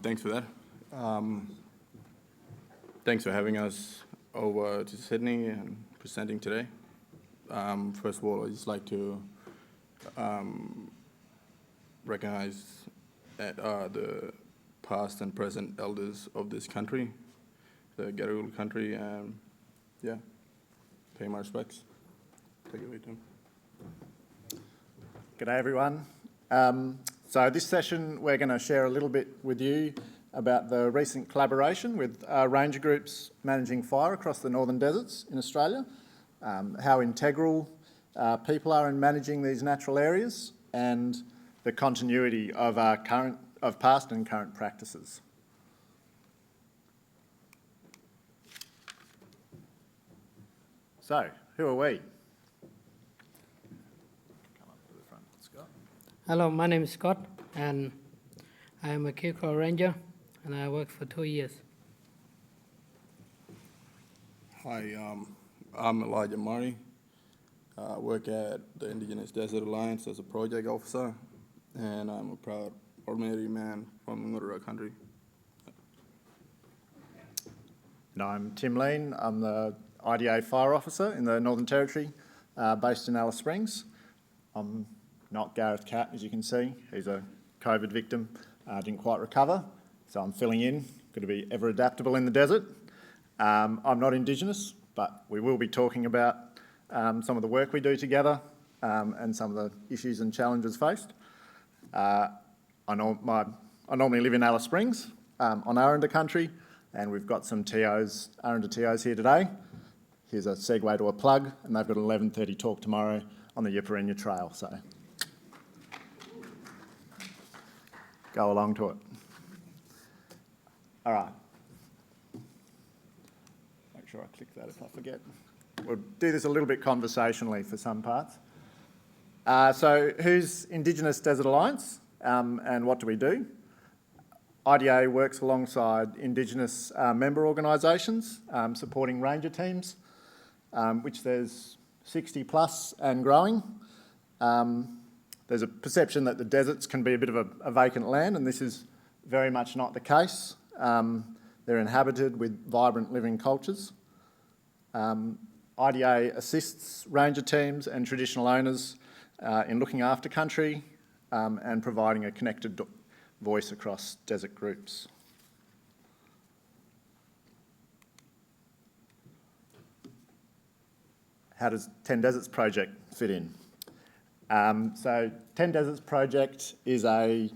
Thanks for that. Thanks for having us over to Sydney and presenting today. First of all, I'd just like to recognize the past and present elders of this country, the Gadigal country, and pay my respects. Take it away, Tim. G'day everyone. So this session we're going to share a little bit with you about the recent collaboration with ranger groups managing fire across the northern deserts in Australia, how integral people are in managing these natural areas, and the continuity of past and current practices. So, who are we? Hello, my name is Scott, and I am a Kirkora Ranger, and I worked for 2 years. Hi, I'm Elijah Murray. I work at the Indigenous Desert Alliance as a project officer, and I'm a proud ordinary man from Ngurra country. And I'm Tim Lean. I'm the IDA fire officer in the Northern Territory, based in Alice Springs. I'm not Gareth Catt, as you can see. He's a COVID victim, didn't quite recover, so I'm filling in. Got to be ever adaptable in the desert. I'm not Indigenous, but we will be talking about some of the work we do together and some of the issues and challenges faced. I normally live in Alice Springs on Aranda country, and we've got some Aranda TOs here today. Here's a segue to a plug, and they've got an 11:30 talk tomorrow on the Yiparenya Trail, so go along to it. All right. Make sure I click that if I forget. We'll do this a little bit conversationally for some parts. So who's Indigenous Desert Alliance and what do we do? IDA works alongside Indigenous member organisations supporting ranger teams, which there's 60 plus and growing. There's a perception that the deserts can be a bit of a vacant land, and this is very much not the case. They're inhabited with vibrant living cultures. IDA assists ranger teams and traditional owners in looking after country and providing a connected voice across desert groups. How does 10 Deserts Project fit in? So 10 Deserts Project is a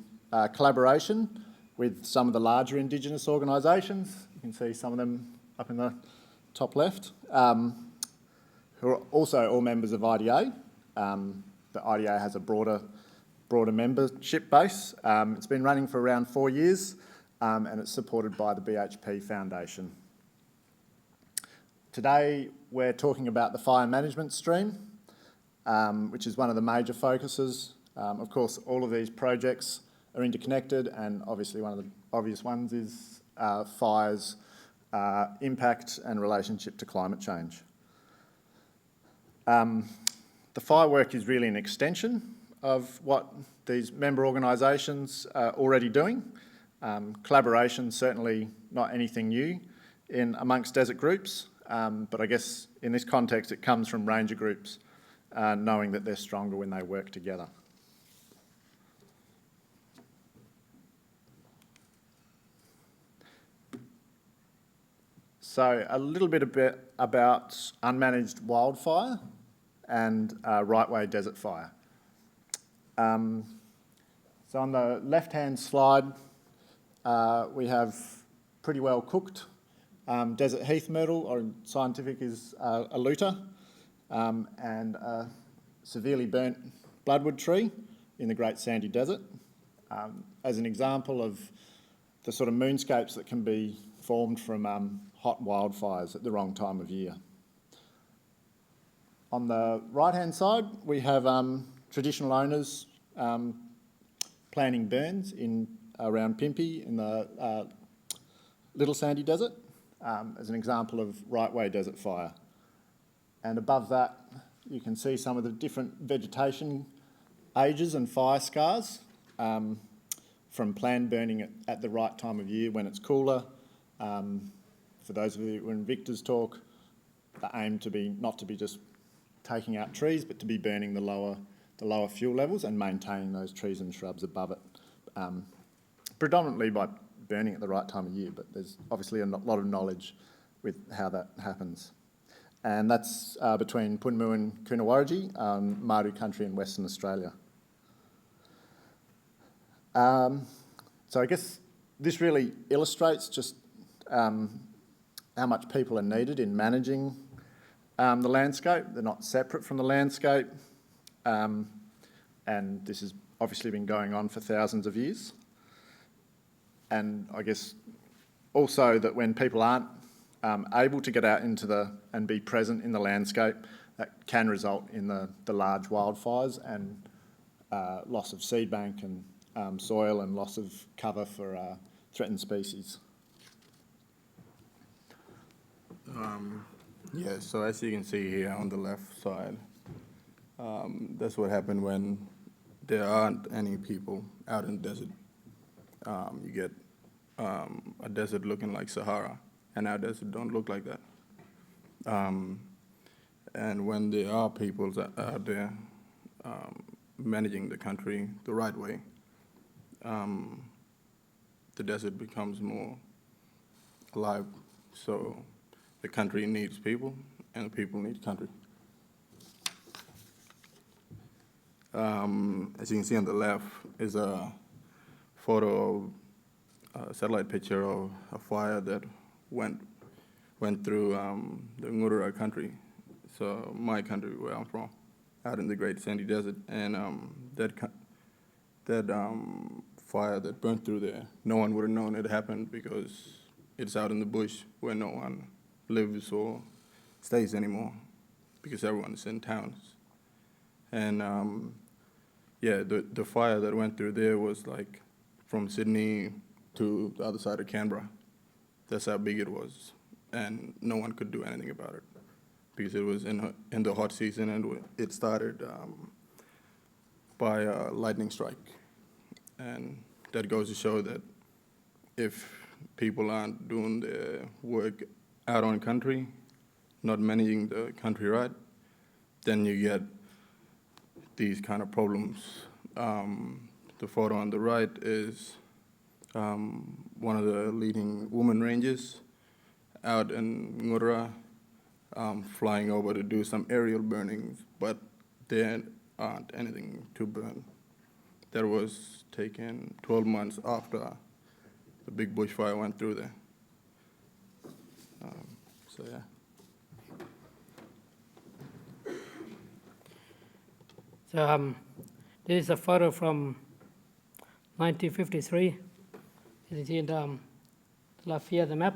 collaboration with some of the larger Indigenous organisations. You can see some of them up in the top left, who are also all members of IDA. The IDA has a broader membership base. It's been running for around 4 years, and it's supported by the BHP Foundation. Today we're talking about the fire management stream, which is one of the major focuses. Of course, all of these projects are interconnected, and obviously one of the obvious ones is fire's impact and relationship to climate change. The fire work is really an extension of what these member organisations are already doing. Collaboration, certainly not anything new amongst desert groups, but I guess in this context it comes from ranger groups knowing that they're stronger when they work together. So a little bit about unmanaged wildfire and right-way desert fire. So on the left-hand slide, we have pretty well cooked desert heath myrtle, or in scientific is a luta, and a severely burnt bloodwood tree in the Great Sandy Desert, as an example of the sort of moonscapes that can be formed from hot wildfires at the wrong time of year. On the right-hand side, we have traditional owners planning burns around Pimpy in the Little Sandy Desert, as an example of right-way desert fire. And above that, you can see some of the different vegetation ages and fire scars. from planned burning at the right time of year when it's cooler. For those of you who are in Victor's talk, the aim to be not to be just taking out trees, but to be burning the lower fuel levels and maintaining those trees and shrubs above it, predominantly by burning at the right time of year, but there's obviously a lot of knowledge with how that happens. And that's between Punmu and Coonawarrigi, Māori country in Western Australia. So I guess this really illustrates just how much people are needed in managing the landscape. They're not separate from the landscape, and this has obviously been going on for thousands of years. And I guess also that when people aren't able to get out into and be present in the landscape, that can result in the large wildfires and loss of seed bank and soil and loss of cover for threatened species. Yeah, so as you can see here on the left side, that's what happened when there aren't any people out in the desert. You get a desert looking like Sahara, and our desert don't look like that. And when there are people out there managing the country the right way, the desert becomes more alive. So the country needs people, and the people need country. As you can see on the left is a photo of a satellite picture of a fire that went through the Ngurura country, so my country where I'm from, out in the Great Sandy Desert, and that fire that burnt through there, no one would have known it happened because it's out in the bush where no one lives or stays anymore, because everyone's in towns. And yeah, the fire that went through there was like from Sydney to the other side of Canberra. That's how big it was, and no one could do anything about it because it was in the hot season, and it started by a lightning strike. And that goes to show that if people aren't doing their work out on country, not managing the country right, then you get these kind of problems. The photo on the right is one of the leading women rangers out in Ngurura, flying over to do some aerial burnings, but there aren't anything to burn. That was taken 12 months after the big bushfire went through there. So yeah. So this is a photo from 1953. You can see the left here, the map.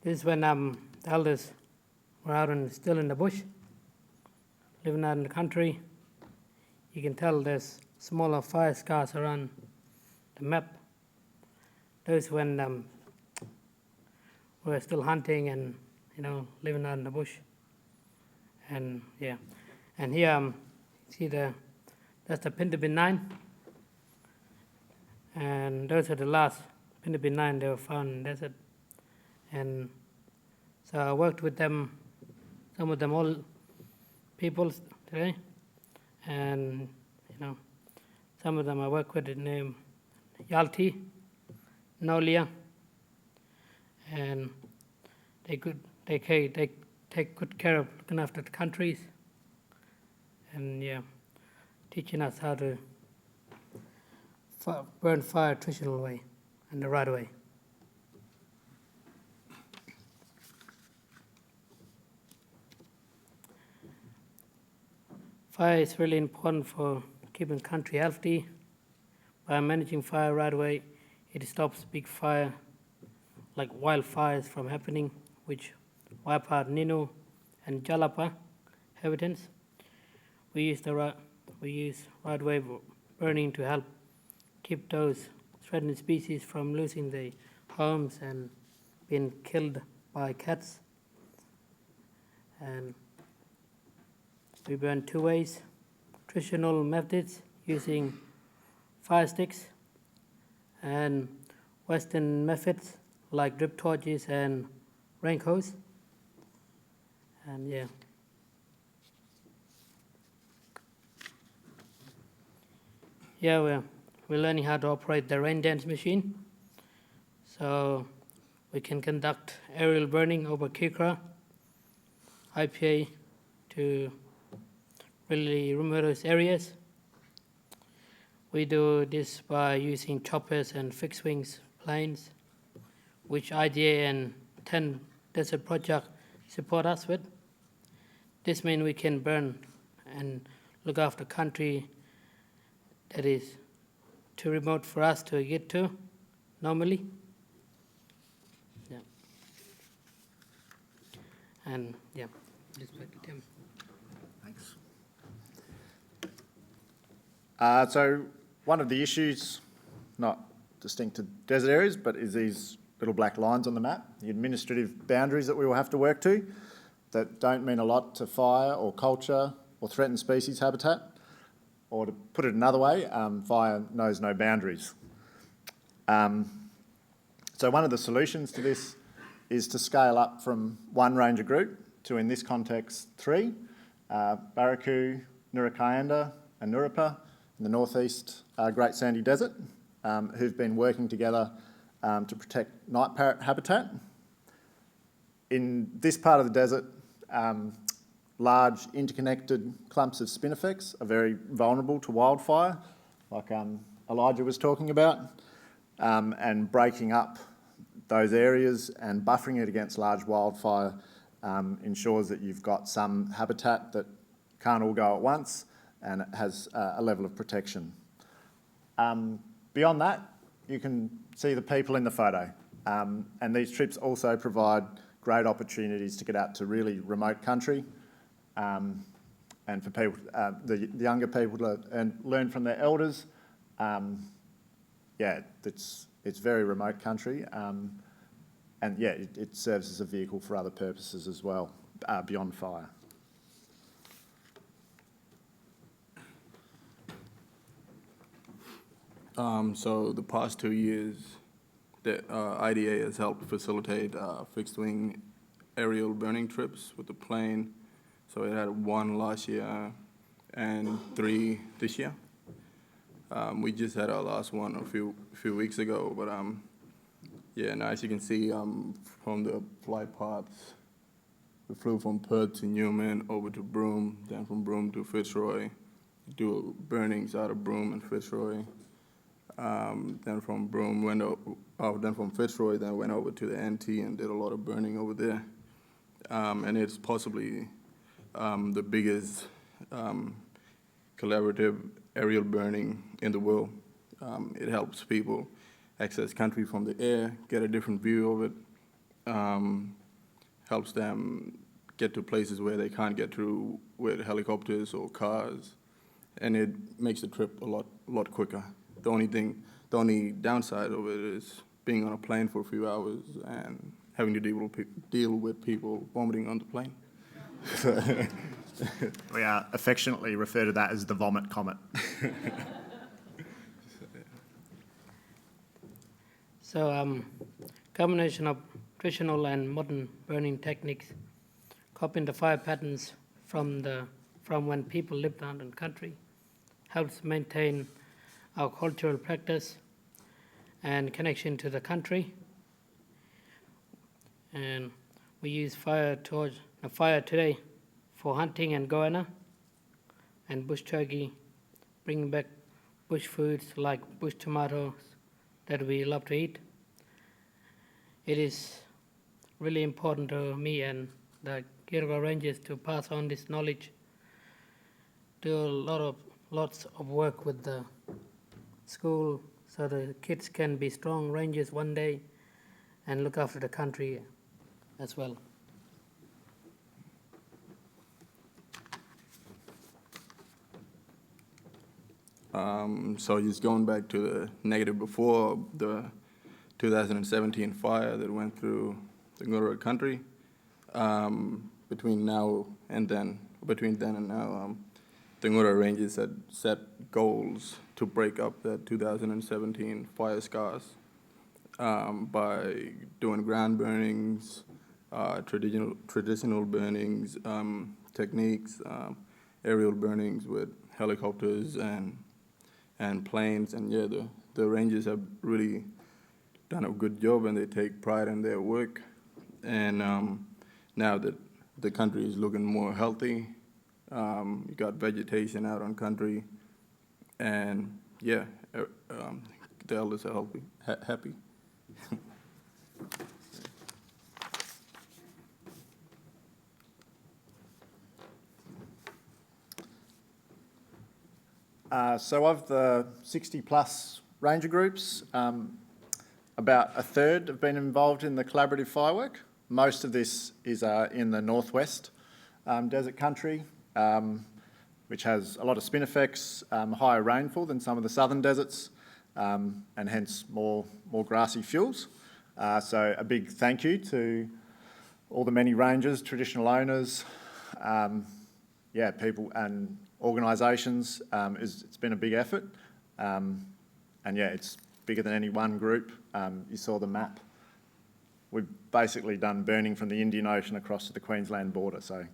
This is when the elders were out and still in the bush, living out in the country. You can tell there's smaller fire scars around the map. Those when we're still hunting and living out in the bush. And yeah, and here see that's the Pintabin 9, and those are the last Pintabin 9 they were found in the desert. And so I worked with them, some of them old people today, and some of them I work with named Yalti, Nolia, and they take good care of looking after the countries, and yeah, teaching us how to burn fire traditional way and the right way. Fire is really important for keeping country healthy. By managing fire right away, it stops big fire like wildfires from happening, which wipe out Ninu and Jalapa habitats. We use right way burning to help keep those threatened species from losing their homes and being killed by cats. And we burn two ways: traditional methods using fire sticks and Western methods like drip torches and rain hose. And yeah. Yeah, we're learning how to operate the rain dance machine. So we can conduct aerial burning over Kikra, IPA to really remote areas. We do this by using choppers and fixed wings planes, which IDA and 10 Desert Project support us with. This means we can burn and look after country that is too remote for us to get to normally. Yeah. And yeah, just back to Tim. Thanks. So one of the issues, not distinct to desert areas, but is these little black lines on the map, the administrative boundaries that we will have to work to that don't mean a lot to fire or culture or threatened species habitat. Or to put it another way, fire knows no boundaries. So one of the solutions to this is to scale up from one ranger group to, in this context, 3, Barracu, Nurukayanda and Nurapa in the northeast Great Sandy Desert, who've been working together to protect night parrot habitat. In this part of the desert, large interconnected clumps of spinifex are very vulnerable to wildfire, like Elijah was talking about, and breaking up those areas and buffering it against large wildfire ensures that you've got some habitat that can't all go at once and it has a level of protection. Beyond that, you can see the people in the photo, and these trips also provide great opportunities to get out to really remote country, and for people, the younger people to learn from their elders. Yeah, it's very remote country, and yeah, it serves as a vehicle for other purposes as well, beyond fire. So the past 2 years, the IDA has helped facilitate fixed-wing aerial burning trips with the plane. So it had 1 last year and 3 this year. We just had our last one a few weeks ago, but yeah, and as you can see from the flight paths, we flew from Perth to Newman over to Broome, then from Broome to Fitzroy, do burnings out of Broome and Fitzroy. Then from Broome then from Fitzroy, then went over to the NT and did a lot of burning over there. And it's possibly the biggest collaborative aerial burning in the world. It helps people access country from the air, get a different view of it, helps them get to places where they can't get to with helicopters or cars, and it makes the trip a lot quicker. The only downside of it is being on a plane for a few hours and having to deal with people vomiting on the plane. We affectionately refer to that as the vomit comet. So combination of traditional and modern burning techniques, copying the fire patterns from when people lived out in country, helps maintain our cultural practice and connection to the country. And we use fire today for hunting and goanna and bush turkey, bringing back bush foods like bush tomatoes that we love to eat. It is really important to me and the Kirra Rangers to pass on this knowledge, do lots of work with the school so the kids can be strong rangers one day and look after the country as well. So just going back to the negative before, the 2017 fire that went through the Ngurra country, between then and now, Tingura Rangers had set goals to break up the 2017 fire scars by doing ground burnings, traditional burnings, techniques, aerial burnings with helicopters and planes. And yeah, the Rangers have really done a good job, and they take pride in their work. And now that the country is looking more healthy, you got vegetation out on country, and yeah, the elders are happy. So of the 60 plus ranger groups, about a third have been involved in the collaborative firework. Most of this is in the northwest desert country, which has a lot of spin effects, higher rainfall than some of the southern deserts, and hence more grassy fuels. So a big thank you to all the many rangers, traditional owners, people and organisations. It's been a big effort, and yeah, it's bigger than any one group. You saw the map. We've basically done burning from the Indian Ocean across to the Queensland border. So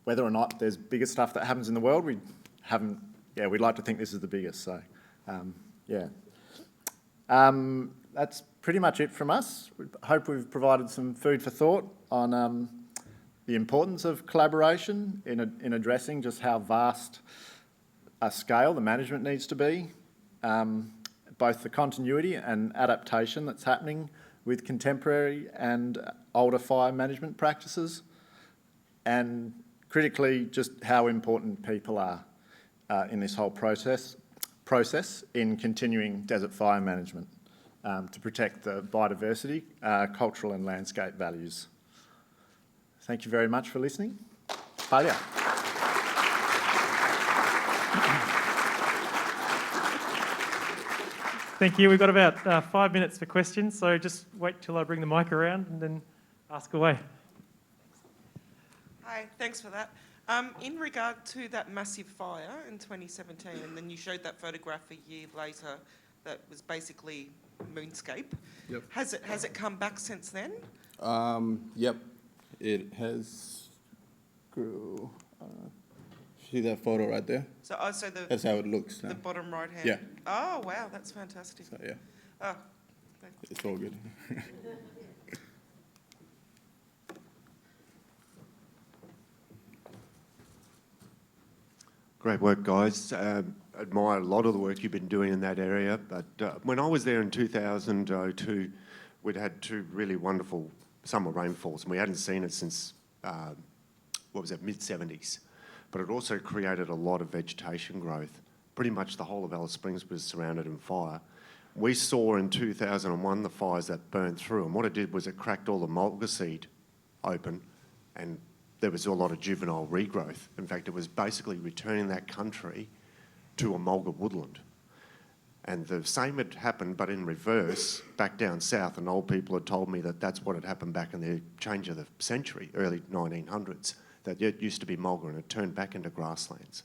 whether or not there's bigger stuff that happens in the world, we'd like to think this is the biggest. So that's pretty much it from us. We hope we've provided some food for thought on the importance of collaboration in addressing just how vast a scale the management needs to be, both the continuity and adaptation that's happening with contemporary and older fire management practices, and critically just how important people are in this whole process in continuing desert fire management to protect the biodiversity, cultural and landscape values. Thank you very much for listening. Palia. Thank you. We've got about 5 minutes for questions, so just wait till I bring the mic around and then ask away. Hi, thanks for that. In regard to that massive fire in 2017, and then you showed that photograph a year later that was basically moonscape. Yep. Has it come back since then? Yep, it has grew. See that photo right there? So That's how it looks now. the bottom right hand. Yeah. Oh wow, that's fantastic. So, yeah, Oh, it's all good. Great work, guys. Admire a lot of the work you've been doing in that area. But when I was there in 2002, we'd had 2 really wonderful summer rainfalls, and we hadn't seen it since, mid-70s. But it also created a lot of vegetation growth. Pretty much the whole of Alice Springs was surrounded in fire. We saw in 2001 the fires that burned through, and what it did was it cracked all the mulga seed open, and there was a lot of juvenile regrowth. In fact, it was basically returning that country to a mulga woodland. And the same had happened, but in reverse, back down south, and old people had told me that that's what had happened back in the change of the century, early 1900s, that it used to be mulga and it turned back into grasslands.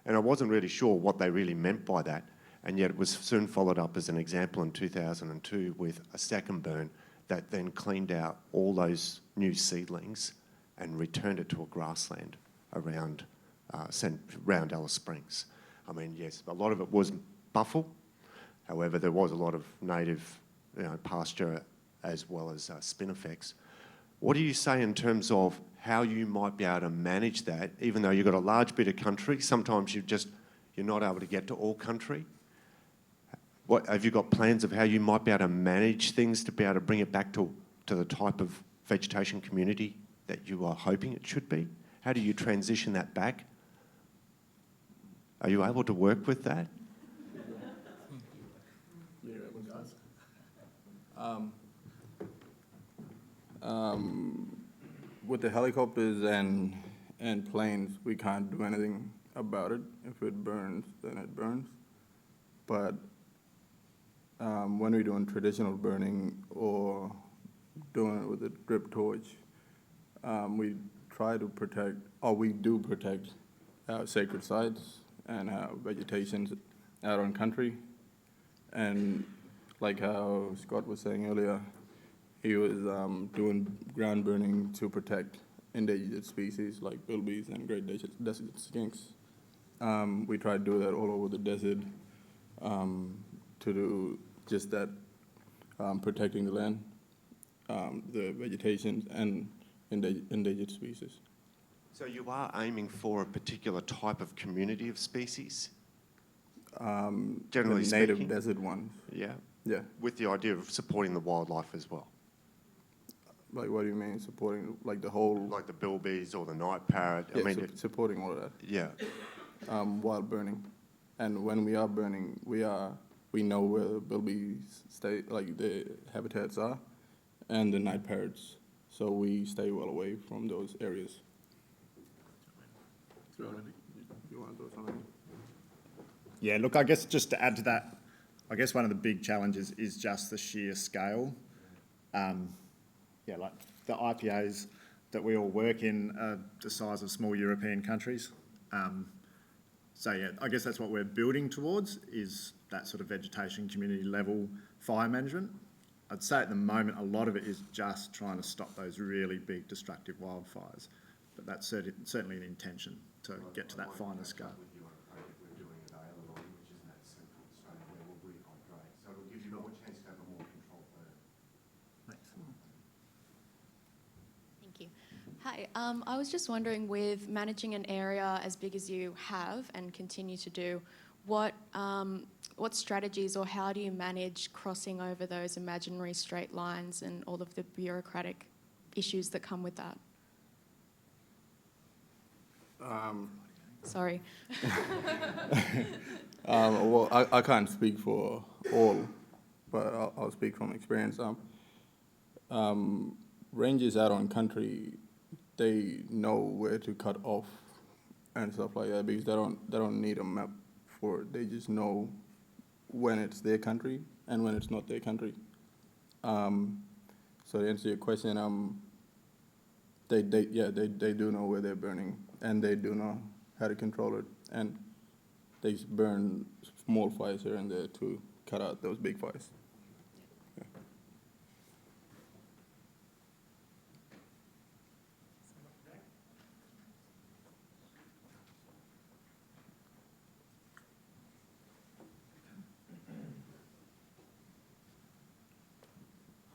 And I wasn't really sure what they really meant by that, and yet it was soon followed up as an example in 2002 with a second burn that then cleaned out all those new seedlings and returned it to a grassland around Alice Springs. I mean, yes, a lot of it was buffel. However, there was a lot of native pasture as well as spinifex. What do you say in terms of how you might be able to manage that, even though you've got a large bit of country? Sometimes you're not able to get to all country. What have you got plans of how you might be able to manage things to be able to bring it back to the type of vegetation community that you are hoping it should be? How do you transition that back? Are you able to work with that? With the helicopters and planes, we can't do anything about it. If it burns, then it burns. But when we're doing traditional burning or doing it with a drip torch, we try to protect, or we do protect our sacred sites and our vegetations out on country. And like how Scott was saying earlier, he was doing ground burning to protect endangered species like bilbies and great desert skinks. We try to do that all over the desert to do just that, protecting the land, the vegetation, and endangered species. So you are aiming for a particular type of community of species? Generally The native speaking? desert ones, Yeah, yeah. with the idea of supporting the wildlife as well, Like, what do you mean supporting, like the whole? like the bilbies or the night parrot. Yeah, I mean, supporting all of that. yeah. While burning. And when we are burning, we know where the bilbies stay, like the habitats are, and the night parrots. So we stay well away from those areas. You want to do something? Yeah, look, I guess just to add to that, I guess one of the big challenges is just the sheer scale. Yeah, like the IPAs that we all work in are the size of small European countries. So yeah, I guess that's what we're building towards, is that sort of vegetation community level fire management. I'd say at the moment a lot of it is just trying to stop those really big destructive wildfires, but that's certainly an intention to get to that finer scale. Thank you. Hi, I was just wondering, with managing an area as big as you have and continue to do, what strategies or how do you manage crossing over those imaginary straight lines and all of the bureaucratic issues that come with that? Sorry. Well, I can't speak for all, but I'll speak from experience. Rangers out on country, they know where to cut off and stuff like that, because they don't need a map for it. They just know when it's their country and when it's not their country. So to answer your question, they do know where they're burning, and they do know how to control it, and they burn small fires here and there to cut out those big fires. Yeah.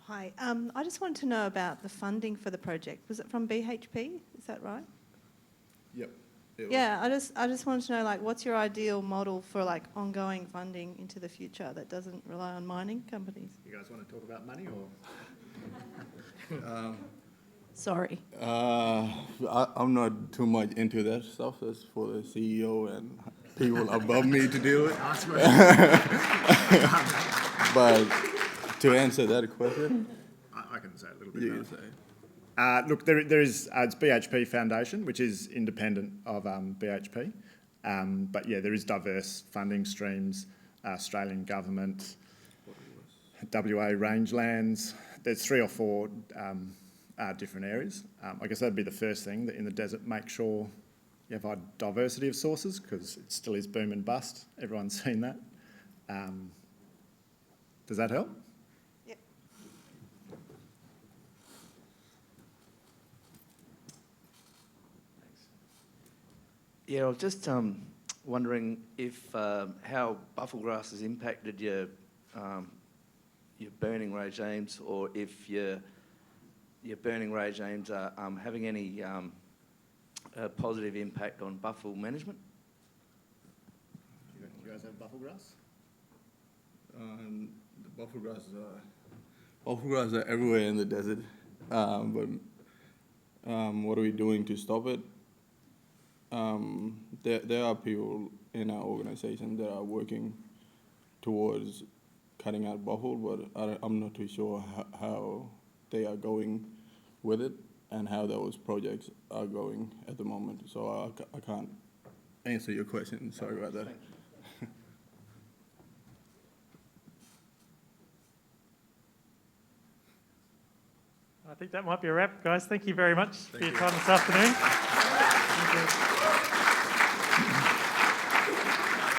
Hi, I just wanted to know about the funding for the project. Was it from BHP? Is that right? Yep. Yeah, I just wanted to know, like, what's your ideal model for like ongoing funding into the future that doesn't rely on mining companies? You guys want to talk about money or? Sorry. I'm not too much into that stuff. That's for the CEO and people above me to deal with. But to answer that question, I can say a little bit you about can it. say. Look, there is, it's BHP Foundation, which is independent of BHP. But yeah, there is diverse funding streams, Australian government, WA rangelands. There's 3 or 4 different areas. I guess that'd be the first thing, that in the desert, make sure you have a diversity of sources, because it still is boom and bust. Everyone's seen that. Does that help? Yep. Yeah, I was just wondering if how bufflegrass has impacted your burning regimes, or if your burning regimes are having any positive impact on buffle management. Do you guys have bufflegrass? The bufflegrass are everywhere in the desert. But what are we doing to stop it? There are people in our organization that are working towards cutting out buffle, but I'm not too sure how they are going with it and how those projects are going at the moment. So I can't answer your question. Sorry about that. I think that might be a wrap, guys. Thank you very much for your time this afternoon.